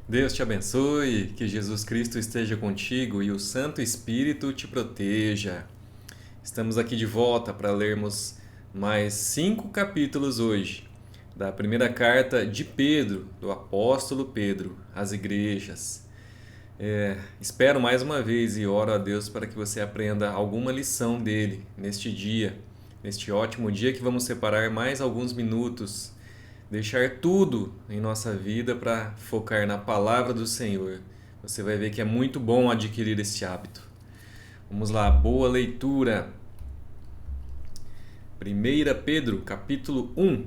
Deus te abençoe, que Jesus Cristo esteja contigo e o Santo Espírito te proteja. Estamos aqui de volta para lermos mais 5 capítulos hoje da primeira carta de Pedro, do apóstolo Pedro, às igrejas. Espero mais uma vez e oro a Deus para que você aprenda alguma lição dele neste dia, neste ótimo dia que vamos separar mais alguns minutos, deixar tudo em nossa vida para focar na palavra do Senhor. Você vai ver que é muito bom adquirir esse hábito. Vamos lá, boa leitura. 1 Pedro, capítulo 1.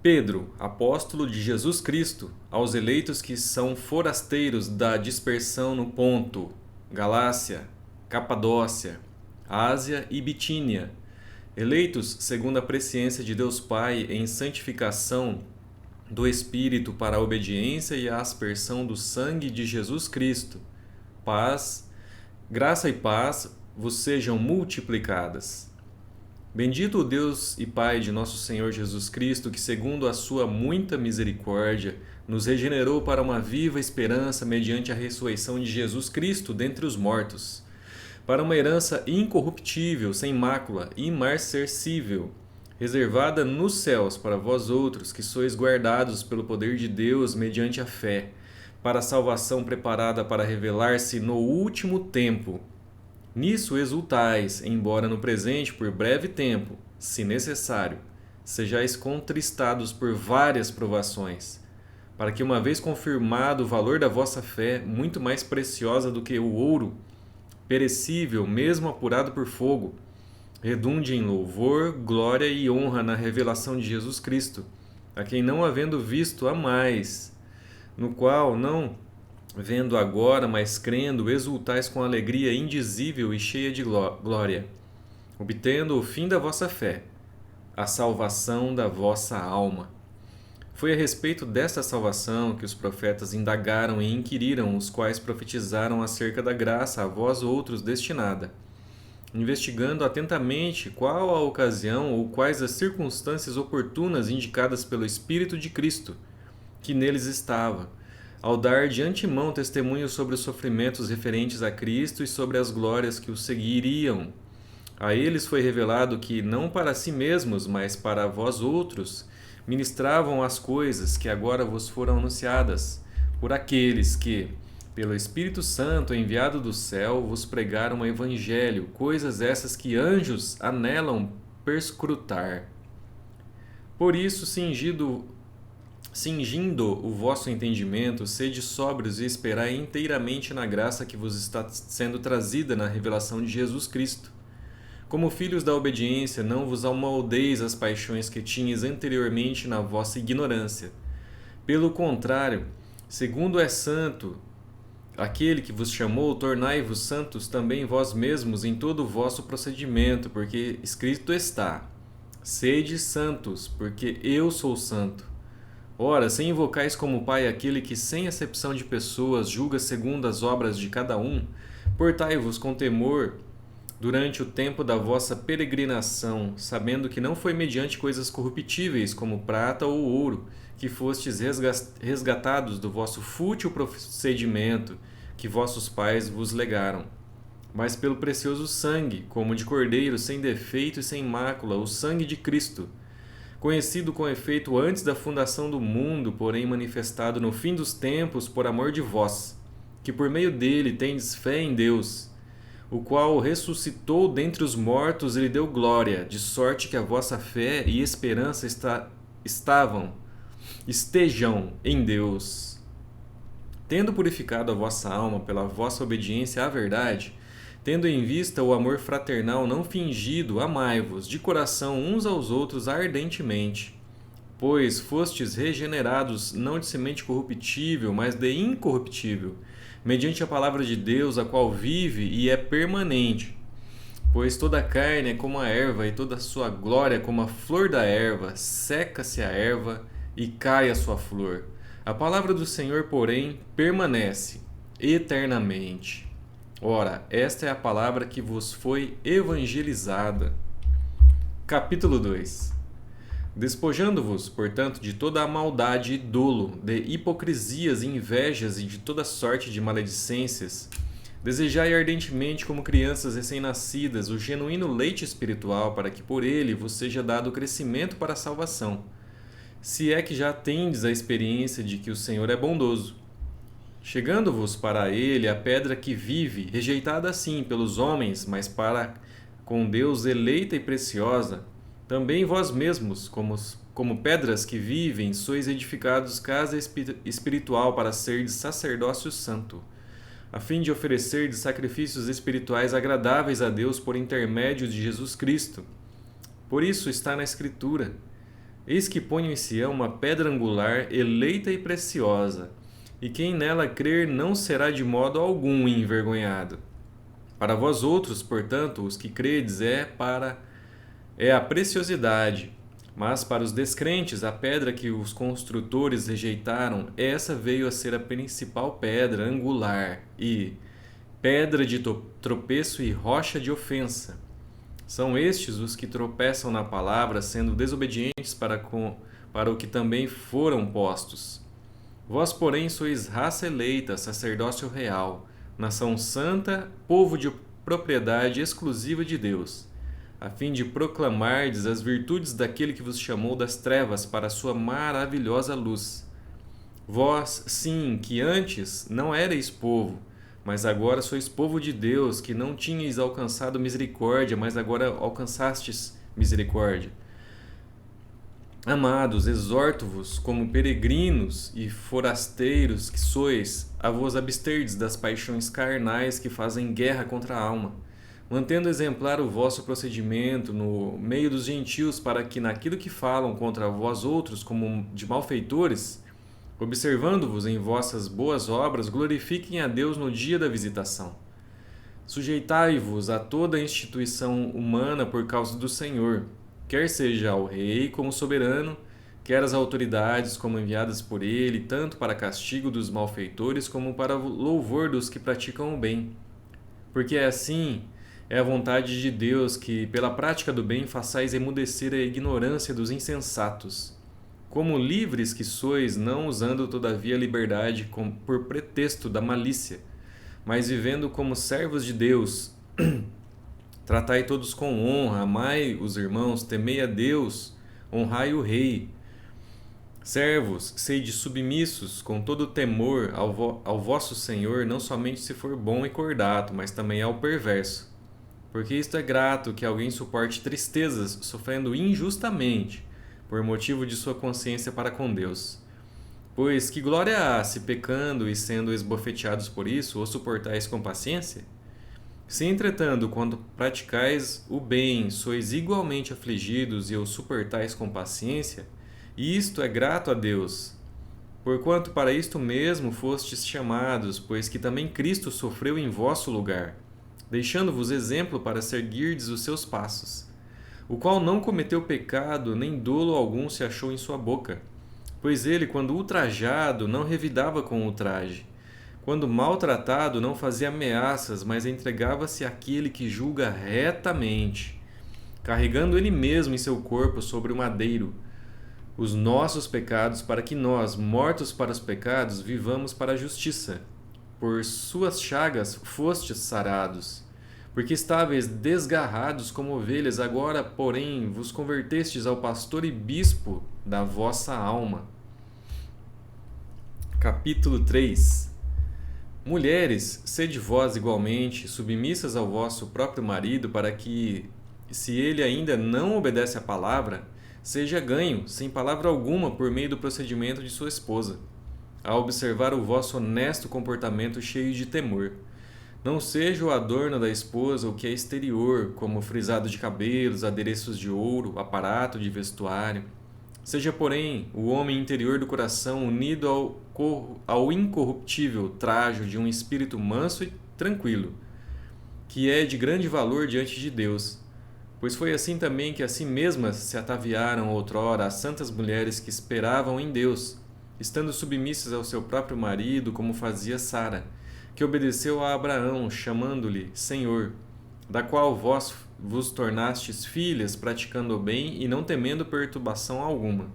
Pedro, apóstolo de Jesus Cristo, aos eleitos que são forasteiros da dispersão no Ponto, Galácia, Capadócia, Ásia e Bitínia, eleitos segundo a presciência de Deus Pai em santificação do Espírito para a obediência e a aspersão do sangue de Jesus Cristo. Graça e paz vos sejam multiplicadas. Bendito o Deus e Pai de nosso Senhor Jesus Cristo, que segundo a sua muita misericórdia, nos regenerou para uma viva esperança mediante a ressurreição de Jesus Cristo dentre os mortos, para uma herança incorruptível, sem mácula, imarcessível, reservada nos céus para vós outros, que sois guardados pelo poder de Deus mediante a fé, para a salvação preparada para revelar-se no último tempo. Nisso exultais, embora no presente, por breve tempo, se necessário, sejais contristados por várias provações, para que, uma vez confirmado o valor da vossa fé, muito mais preciosa do que o ouro, perecível, mesmo apurado por fogo, redunde em louvor, glória e honra na revelação de Jesus Cristo, a quem não havendo visto amais, no qual não vendo agora, mas crendo, exultais com alegria indizível e cheia de glória, obtendo o fim da vossa fé, a salvação da vossa alma. Foi a respeito desta salvação que os profetas indagaram e inquiriram, os quais profetizaram acerca da graça a vós outros destinada, investigando atentamente qual a ocasião ou quais as circunstâncias oportunas indicadas pelo Espírito de Cristo, que neles estava, ao dar de antemão testemunho sobre os sofrimentos referentes a Cristo e sobre as glórias que o seguiriam. A eles foi revelado que, não para si mesmos, mas para vós outros, ministravam as coisas que agora vos foram anunciadas, por aqueles que, pelo Espírito Santo enviado do céu, vos pregaram o Evangelho, coisas essas que anjos anelam perscrutar. Por isso, cingindo o vosso entendimento, sede sóbrios e esperai inteiramente na graça que vos está sendo trazida na revelação de Jesus Cristo. Como filhos da obediência, não vos amoldeis as paixões que tinhas anteriormente na vossa ignorância. Pelo contrário, segundo é santo aquele que vos chamou, tornai-vos santos também vós mesmos em todo o vosso procedimento, porque escrito está: sede santos, porque eu sou santo. Ora, se invocais como Pai aquele que, sem acepção de pessoas, julga segundo as obras de cada um, portai-vos com temor durante o tempo da vossa peregrinação, sabendo que não foi mediante coisas corruptíveis, como prata ou ouro, que fostes resgatados do vosso fútil procedimento que vossos pais vos legaram, mas pelo precioso sangue, como de cordeiro, sem defeito e sem mácula, o sangue de Cristo, conhecido com efeito antes da fundação do mundo, porém manifestado no fim dos tempos por amor de vós, que por meio dele tendes fé em Deus, o qual ressuscitou dentre os mortos e lhe deu glória, de sorte que a vossa fé e esperança estejam em Deus. Tendo purificado a vossa alma pela vossa obediência à verdade, tendo em vista o amor fraternal não fingido, amai-vos de coração uns aos outros ardentemente, pois fostes regenerados não de semente corruptível, mas de incorruptível, mediante a palavra de Deus, a qual vive e é permanente. Pois toda a carne é como a erva, e toda a sua glória como a flor da erva, seca-se a erva e cai a sua flor. A palavra do Senhor, porém, permanece eternamente. Ora, esta é a palavra que vos foi evangelizada. Capítulo 2. Despojando-vos, portanto, de toda a maldade e dolo, de hipocrisias e invejas e de toda sorte de maledicências, desejai ardentemente, como crianças recém-nascidas, o genuíno leite espiritual, para que por ele vos seja dado crescimento para a salvação, se é que já tendes a experiência de que o Senhor é bondoso. Chegando-vos para ele a pedra que vive, rejeitada sim pelos homens, mas para com Deus eleita e preciosa, também vós mesmos, como pedras que vivem, sois edificados casa espiritual para serdes sacerdócio santo, a fim de oferecerdes sacrifícios espirituais agradáveis a Deus por intermédio de Jesus Cristo. Por isso está na Escritura: eis que ponho em Sião uma pedra angular, eleita e preciosa, e quem nela crer não será de modo algum envergonhado. Para vós outros, portanto, os que credes, é a preciosidade, mas para os descrentes, a pedra que os construtores rejeitaram, essa veio a ser a principal pedra angular e pedra de tropeço e rocha de ofensa. São estes os que tropeçam na palavra, sendo desobedientes para o que também foram postos. Vós, porém, sois raça eleita, sacerdócio real, nação santa, povo de propriedade exclusiva de Deus, a fim de proclamardes as virtudes daquele que vos chamou das trevas para a sua maravilhosa luz. Vós, sim, que antes não erais povo, mas agora sois povo de Deus, que não tinhais alcançado misericórdia, mas agora alcançastes misericórdia. Amados, exorto-vos, como peregrinos e forasteiros que sois, a vos absterdes das paixões carnais que fazem guerra contra a alma, mantendo exemplar o vosso procedimento no meio dos gentios, para que naquilo que falam contra vós outros como de malfeitores, observando-vos em vossas boas obras, glorifiquem a Deus no dia da visitação. Sujeitai-vos a toda a instituição humana por causa do Senhor, quer seja ao rei como soberano, quer as autoridades como enviadas por ele, tanto para castigo dos malfeitores como para louvor dos que praticam o bem. Porque assim é a vontade de Deus que, pela prática do bem, façais emudecer a ignorância dos insensatos. Como livres que sois, não usando todavia a liberdade por pretexto da malícia, mas vivendo como servos de Deus. Tratai todos com honra, amai os irmãos, temei a Deus, honrai o rei. Servos, sede submissos com todo temor ao vosso Senhor, não somente se for bom e cordato, mas também ao perverso. Porque isto é grato que alguém suporte tristezas, sofrendo injustamente, por motivo de sua consciência para com Deus. Pois que glória há se pecando e sendo esbofeteados por isso, ou suportais com paciência? Se, entretanto, quando praticais o bem, sois igualmente afligidos e o suportais com paciência, isto é grato a Deus. Porquanto para isto mesmo fostes chamados, pois que também Cristo sofreu em vosso lugar, deixando-vos exemplo para seguirdes os seus passos, o qual não cometeu pecado, nem dolo algum se achou em sua boca, pois ele, quando ultrajado, não revidava com ultraje. Quando maltratado, não fazia ameaças, mas entregava-se àquele que julga retamente, carregando ele mesmo em seu corpo sobre o madeiro os nossos pecados, para que nós, mortos para os pecados, vivamos para a justiça. Por suas chagas fostes sarados. Porque estáveis desgarrados como ovelhas, agora, porém, vos convertestes ao pastor e bispo da vossa alma. Capítulo 3. Mulheres, sede vós igualmente submissas ao vosso próprio marido, para que, se ele ainda não obedece à palavra, seja ganho, sem palavra alguma, por meio do procedimento de sua esposa, a observar o vosso honesto comportamento cheio de temor. Não seja o adorno da esposa o que é exterior, como frisado de cabelos, adereços de ouro, aparato de vestuário. Seja, porém, o homem interior do coração unido ao incorruptível trajo de um espírito manso e tranquilo, que é de grande valor diante de Deus. Pois foi assim também que a si mesmas se ataviaram outrora as santas mulheres que esperavam em Deus, estando submissas ao seu próprio marido, como fazia Sara, que obedeceu a Abraão, chamando-lhe Senhor. da qual vós vos tornastes filhas, praticando o bem e não temendo perturbação alguma.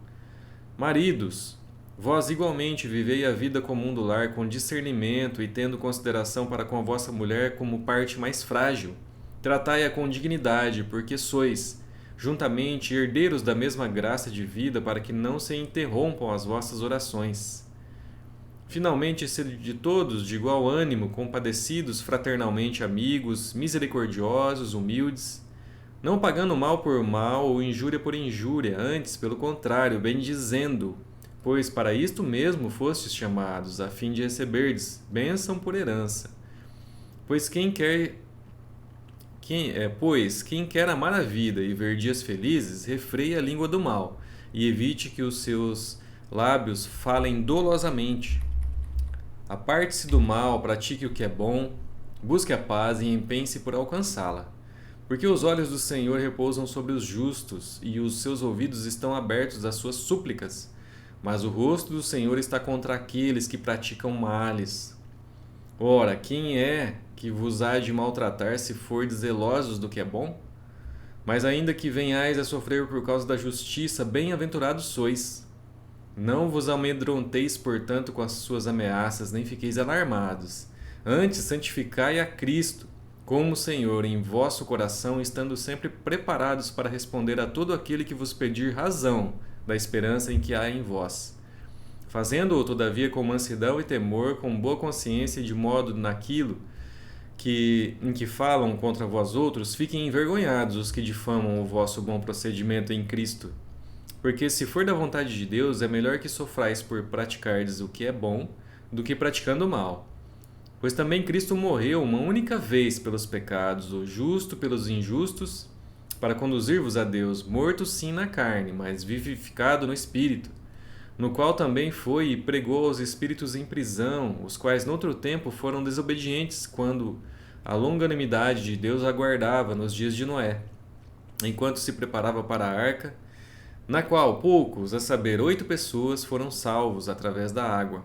Maridos, vós igualmente vivei a vida comum do lar com discernimento e tendo consideração para com a vossa mulher como parte mais frágil. Tratai-a com dignidade, porque sois, juntamente, herdeiros da mesma graça de vida, para que não se interrompam as vossas orações. Finalmente, sede de todos de igual ânimo, compadecidos, fraternalmente amigos, misericordiosos, humildes, não pagando mal por mal ou injúria por injúria, antes, pelo contrário, bendizendo, pois para isto mesmo fostes chamados, a fim de receberdes bênção por herança. Pois quem quer amar a vida e ver dias felizes, refreie a língua do mal e evite que os seus lábios falem dolosamente. Aparte-se do mal, pratique o que é bom, busque a paz e empenhe-se por alcançá-la. Porque os olhos do Senhor repousam sobre os justos e os seus ouvidos estão abertos às suas súplicas, mas o rosto do Senhor está contra aqueles que praticam males. Ora, quem é que vos há de maltratar se fordes zelosos do que é bom? Mas ainda que venhais a sofrer por causa da justiça, bem-aventurados sois. Não vos amedronteis, portanto, com as suas ameaças, nem fiqueis alarmados. Antes, santificai a Cristo, como Senhor, em vosso coração, estando sempre preparados para responder a todo aquele que vos pedir razão da esperança em que há em vós. Fazendo-o, todavia, com mansidão e temor, com boa consciência, de modo naquilo em que falam contra vós outros, fiquem envergonhados os que difamam o vosso bom procedimento em Cristo. Porque se for da vontade de Deus, é melhor que sofrais por praticardes o que é bom, do que praticando o mal. Pois também Cristo morreu uma única vez pelos pecados, o justo pelos injustos, para conduzir-vos a Deus, morto sim na carne, mas vivificado no Espírito, no qual também foi e pregou aos espíritos em prisão, os quais noutro tempo foram desobedientes, quando a longanimidade de Deus aguardava nos dias de Noé, enquanto se preparava para a arca, na qual poucos, a saber, 8 pessoas, foram salvos através da água,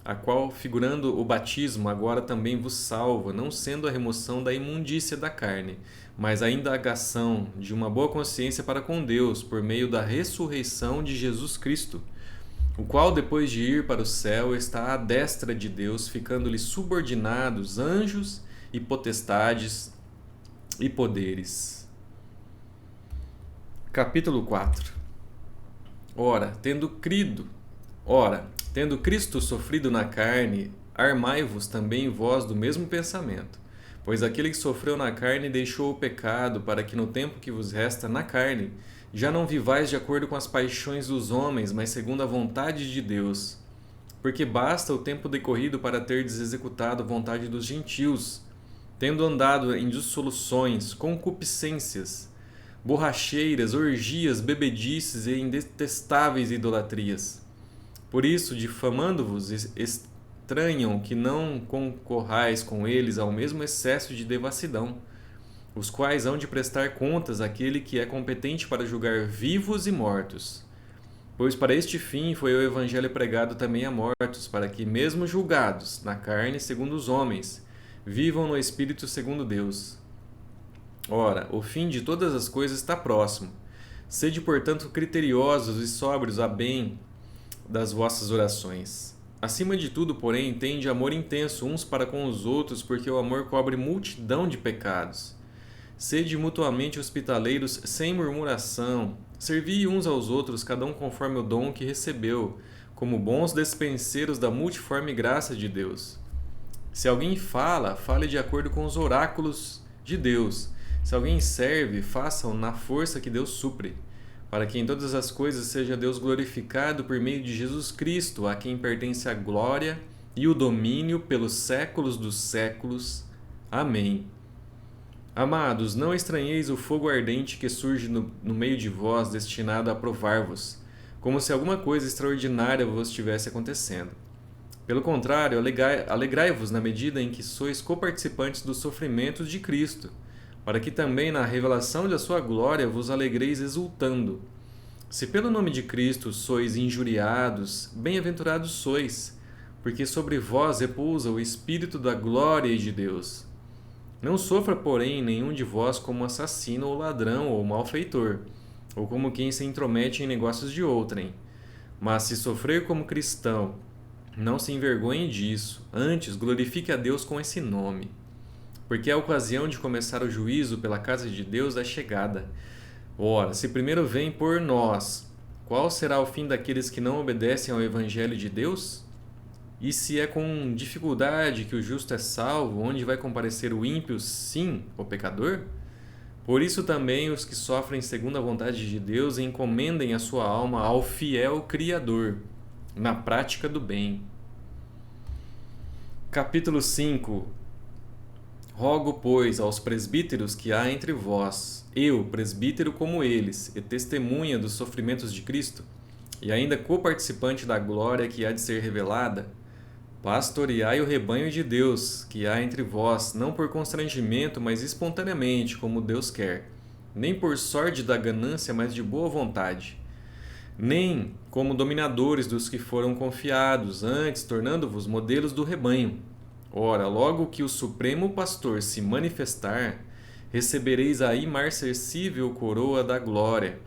a qual, figurando o batismo, agora também vos salva, não sendo a remoção da imundícia da carne, mas a indagação de uma boa consciência para com Deus, por meio da ressurreição de Jesus Cristo, o qual, depois de ir para o céu, está à destra de Deus, ficando-lhe subordinados anjos e potestades e poderes. Capítulo 4. Ora, tendo Cristo sofrido na carne, armai-vos também vós do mesmo pensamento. Pois aquele que sofreu na carne deixou o pecado, para que no tempo que vos resta na carne, já não vivais de acordo com as paixões dos homens, mas segundo a vontade de Deus. Porque basta o tempo decorrido para terdes executado a vontade dos gentios, tendo andado em dissoluções, concupiscências, borracheiras, orgias, bebedices e indetestáveis idolatrias. Por isso, difamando-vos, estranham que não concorrais com eles ao mesmo excesso de devassidão, os quais hão de prestar contas àquele que é competente para julgar vivos e mortos. Pois para este fim foi o Evangelho pregado também a mortos, para que, mesmo julgados na carne segundo os homens, vivam no Espírito segundo Deus. Ora, o fim de todas as coisas está próximo. Sede, portanto, criteriosos e sóbrios a bem das vossas orações. Acima de tudo, porém, tende amor intenso uns para com os outros, porque o amor cobre multidão de pecados. Sede mutuamente hospitaleiros sem murmuração. Servi uns aos outros, cada um conforme o dom que recebeu, como bons despenseiros da multiforme graça de Deus. Se alguém fala, fale de acordo com os oráculos de Deus. Se alguém serve, faça-o na força que Deus supre, para que em todas as coisas seja Deus glorificado por meio de Jesus Cristo, a quem pertence a glória e o domínio pelos séculos dos séculos. Amém. Amados, não estranheis o fogo ardente que surge no meio de vós, destinado a provar-vos, como se alguma coisa extraordinária vos estivesse acontecendo. Pelo contrário, alegrai-vos na medida em que sois coparticipantes dos sofrimentos de Cristo, para que também na revelação da sua glória vos alegreis exultando. Se pelo nome de Cristo sois injuriados, bem-aventurados sois, porque sobre vós repousa o Espírito da glória e de Deus. Não sofra, porém, nenhum de vós como assassino ou ladrão ou malfeitor, ou como quem se intromete em negócios de outrem. Mas se sofrer como cristão, não se envergonhe disso, antes glorifique a Deus com esse nome. Porque a ocasião de começar o juízo pela casa de Deus é chegada. Ora, se primeiro vem por nós, qual será o fim daqueles que não obedecem ao Evangelho de Deus? E se é com dificuldade que o justo é salvo, onde vai comparecer o ímpio, sim, o pecador? Por isso também os que sofrem segundo a vontade de Deus encomendem a sua alma ao fiel Criador, na prática do bem. Capítulo 5. Rogo, pois, aos presbíteros que há entre vós, eu, presbítero como eles, e testemunha dos sofrimentos de Cristo, e ainda coparticipante da glória que há de ser revelada, pastoreai o rebanho de Deus, que há entre vós, não por constrangimento, mas espontaneamente, como Deus quer, nem por sorte da ganância, mas de boa vontade, nem como dominadores dos que foram confiados, antes tornando-vos modelos do rebanho. Ora, logo que o Supremo Pastor se manifestar, recebereis a imarcessível coroa da glória.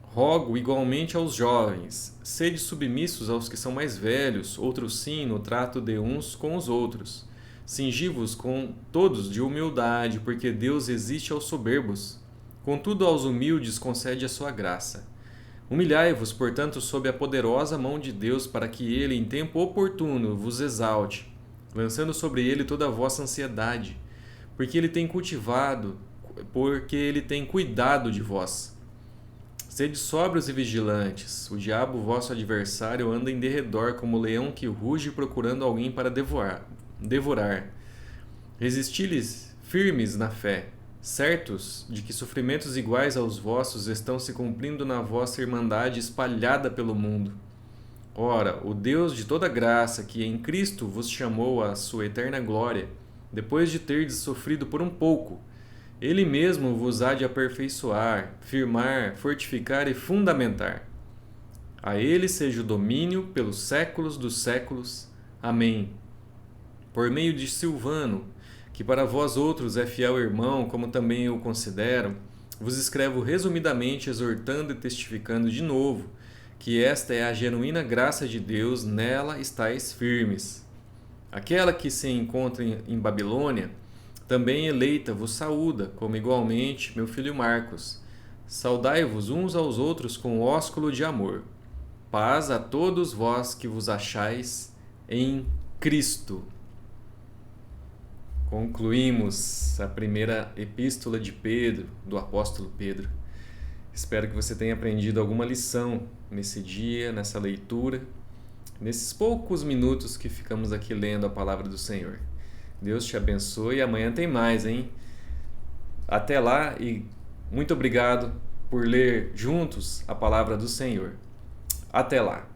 Rogo igualmente aos jovens, sede submissos aos que são mais velhos, outros sim, no trato de uns com os outros. Cingi-vos com todos de humildade, porque Deus resiste aos soberbos. Contudo, aos humildes concede a sua graça. Humilhai-vos, portanto, sob a poderosa mão de Deus, para que ele, em tempo oportuno, vos exalte, lançando sobre ele toda a vossa ansiedade, porque ele tem cuidado de vós. Sede sóbrios e vigilantes. O diabo, vosso adversário, anda em derredor como leão que ruge procurando alguém para devorar. Resisti-lhes firmes na fé, certos de que sofrimentos iguais aos vossos estão se cumprindo na vossa irmandade espalhada pelo mundo. Ora, o Deus de toda graça, que em Cristo vos chamou à sua eterna glória, depois de terdes sofrido por um pouco, ele mesmo vos há de aperfeiçoar, firmar, fortificar e fundamentar. A ele seja o domínio pelos séculos dos séculos. Amém. Por meio de Silvano, que para vós outros é fiel irmão, como também eu o considero, vos escrevo resumidamente, exortando e testificando de novo, que esta é a genuína graça de Deus, nela estáis firmes. Aquela que se encontra em Babilônia, também eleita, vos saúda, como igualmente meu filho Marcos. Saudai-vos uns aos outros com ósculo de amor. Paz a todos vós que vos achais em Cristo. Concluímos a primeira epístola de Pedro, do apóstolo Pedro. Espero que você tenha aprendido alguma lição nesse dia, nessa leitura, nesses poucos minutos que ficamos aqui lendo a palavra do Senhor. Deus te abençoe e amanhã tem mais, hein? Até lá e muito obrigado por ler juntos a palavra do Senhor. Até lá!